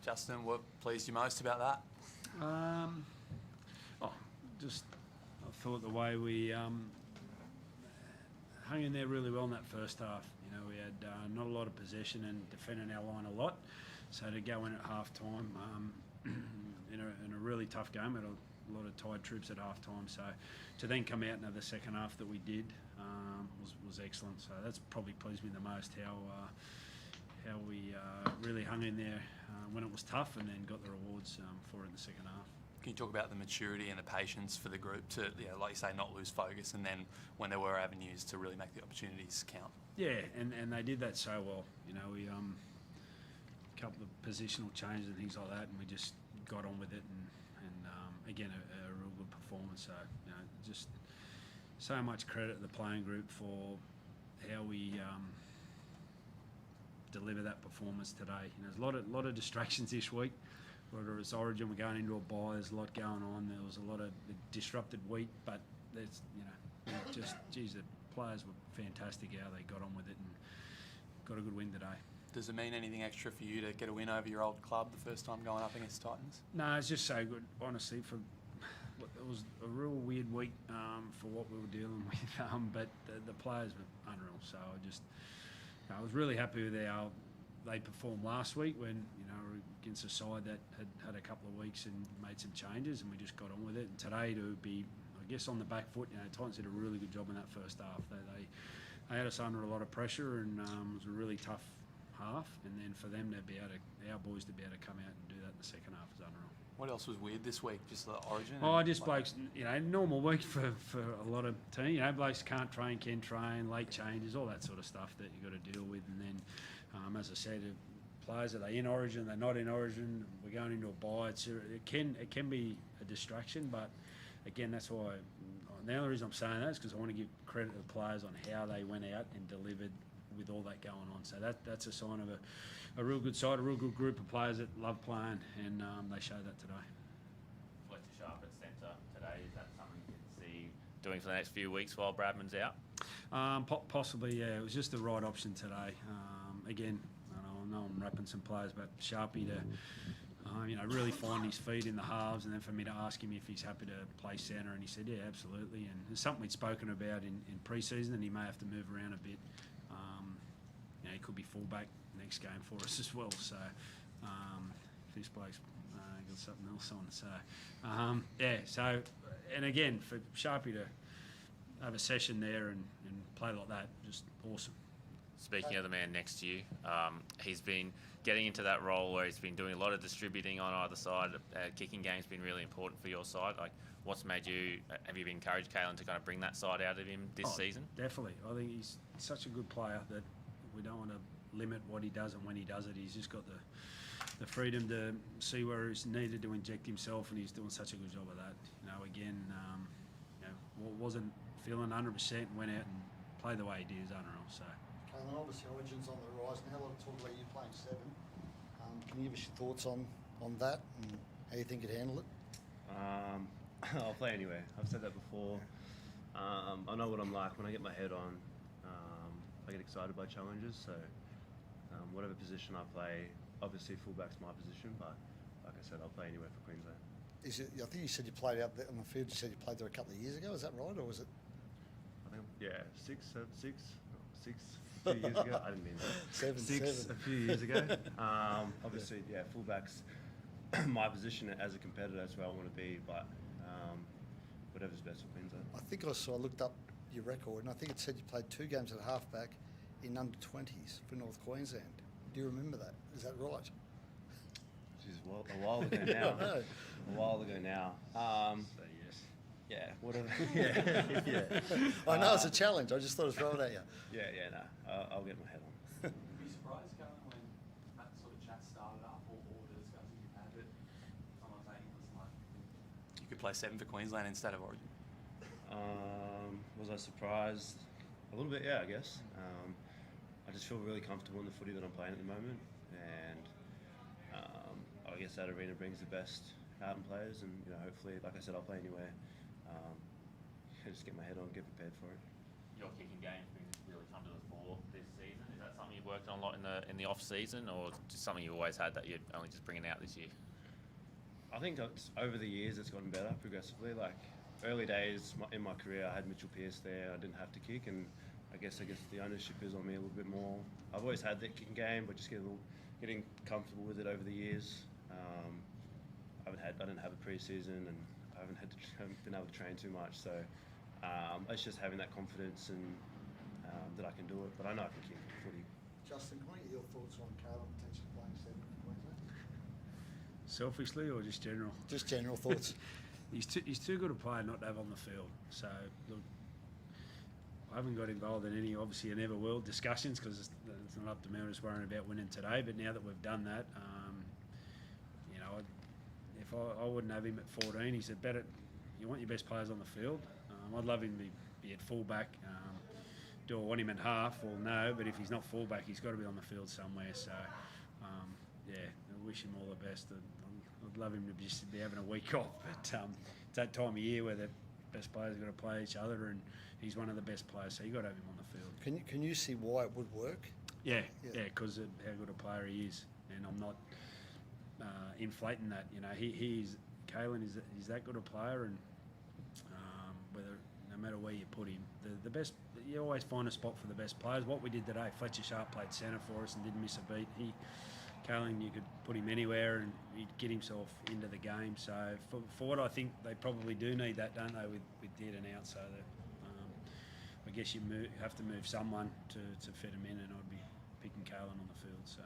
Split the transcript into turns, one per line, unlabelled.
Justin, what pleased you most about that?
I thought the way we hung in there really well in that first half. You know, we had not a lot of possession and defending our line a lot. So to go in at half time in a really tough game, had a lot of tired troops at half time. So to then come out into the second half that we did was excellent. So that's probably pleased me the most, how we really hung in there when it was tough, and then got the rewards for it in the second half.
Can you talk about the maturity and the patience for the group to, like you say, not lose focus, and then when there were avenues to really make the opportunities count?
Yeah, and they did that so well. You know, we a couple of positional changes and things like that, and we just got on with it, and again a real good performance. So you know, just so much credit to the playing group for how we deliver that performance today. You know, there's a lot of distractions this week. Whether it's Origin, we're going into a bye, there's a lot going on. There was a lot of disrupted week, but there's, you know, just, geez, the players were fantastic how they got on with it and got a good win today.
Does it mean anything extra for you to get a win over your old club the first time going up against Titans?
No, it's just so good, honestly. It was a real weird week for what we were dealing with, but the players were unreal. So I was really happy with how they performed last week when, you know, against a side that had a couple of weeks and made some changes, and we just got on with it. And today to be, I guess, on the back foot, you know, Titans did a really good job in that first half. They had us under a lot of pressure, and it was a really tough half. And then for them to be able to, our boys to be able to come out and do that in the second half is unreal.
What else was weird this week? Just the Origin?
Blokes, you know, normal week for a lot of teams. You know, blokes can't train, can train, late changes, all that sort of stuff that you've got to deal with. And then, as I said, players, are they in Origin, they're not in Origin, we're going into a bye. It can be a distraction, but again, that's why, the only reason I'm saying that is because I want to give credit to the players on how they went out and delivered with all that going on. So that's a sign of a real good side, a real good group of players that love playing, and they showed that today.
Fletcher Sharp at centre today, is that something you can see doing for the next few weeks while Bradman's out?
Possibly, yeah. It was just the right option today. Again, I know I'm wrapping some players, but Sharpie to really find his feet in the halves, and then for me to ask him if he's happy to play centre, and he said, yeah, absolutely. And it's something we'd spoken about in pre-season, and he may have to move around a bit. He could be fullback next game for us as well. So if this bloke's got something else on. So So, and again, for Sharpie to have a session there and play like that, just awesome.
Speaking of the man next to you, he's been getting into that role where he's been doing a lot of distributing on either side. Kicking game's been really important for your side. Like, what's made you? Have you been encouraged, Kalyn, to kind of bring that side out of him this season?
Definitely. I think he's such a good player that we don't want to limit what he does and when he does it. He's just got the freedom to see where he's needed to inject himself, and he's doing such a good job of that. You know, again, wasn't feeling 100% and went out and played the way he did is unreal. So.
Kalyn, obviously Origin's on the rise now. A lot of talk about you playing 7. Can you give us your thoughts on that and how you think you'd handle it?
I'll play anywhere. I've said that before. I know what I'm like when I get my head on. I get excited by challenges, so whatever position I play, obviously fullback's my position, but like I said, I'll play anywhere for Queensland.
I think you said you played out there on the field. You said you played there a couple of years ago. Is that right, or was it?
I think, yeah, six a few years ago. I didn't mean that. Six a few years ago. Obviously, yeah, fullback's my position as a competitor. That's where I want to be, but whatever's best for Queensland.
I think I looked up your record, and I think it said you played 2 games at halfback in under-20s for North Queensland. Do you remember that? Is that right?
Jeez, a while ago now. A while ago now.
So yes.
Yeah, whatever. yeah.
I know it's a challenge. I just thought I'd throw it at you.
Yeah, no. I'll get my head on.
Were you surprised, Kalyn, when that sort of chat started up, or the discussions you've had, that someone saying, listen, like, you could play 7 for Queensland instead of Origin?
Was I surprised? A little bit, yeah, I guess. I just feel really comfortable in the footy that I'm playing at the moment, and I guess that arena brings the best out in players, and hopefully, like I said, I'll play anywhere. Just get my head on, get prepared for it.
Your kicking game's been really come to the fore this season. Is that something something you've worked on a lot in the off season, or just something you always had that you're only just bringing out this year?
I think over the years it's gotten better progressively. Like early days in my career, I had Mitchell Pearce there. I didn't have to kick, and I guess the ownership is on me a little bit more. I've always had that kicking game, but just getting comfortable with it over the years. I didn't have a pre-season, and I haven't been able to train too much. So it's just having that confidence and that I can do it. But I know I can kick footy.
Justin, can I get your thoughts on Kalyn potentially playing 7 for Queensland?
Selfishly or just general?
Just general thoughts.
He's too good a player not to have on the field. So, look, I haven't got involved in any, obviously I never will, discussions, because it's not up to me. I'm just worrying about winning today. But now that we've done that, you know, if I wouldn't have him at 14, he said, better, you want your best players on the field. I'd love him to be at fullback. Do I want him at half? Well, no, but if he's not fullback, he's got to be on the field somewhere. So, yeah, I wish him all the best. I'd love him to just be having a week off, but it's that time of year where the best players have got to play each other, and he's one of the best players, so you got to have him on the field.
Can you see why it would work?
Yeah, because of how good a player he is, and I'm not inflating that. You know, Kalyn is that good a player, and no matter where you put him, the best, you always find a spot for the best players. What we did today, Fletcher Sharp played centre for us and didn't miss a beat. Kalyn, you could put him anywhere and he'd get himself into the game. So for what I think they probably do need that, don't they, with dead and out. So I guess you have to move someone to fit him in, and I'd be picking Kalyn on the field. So.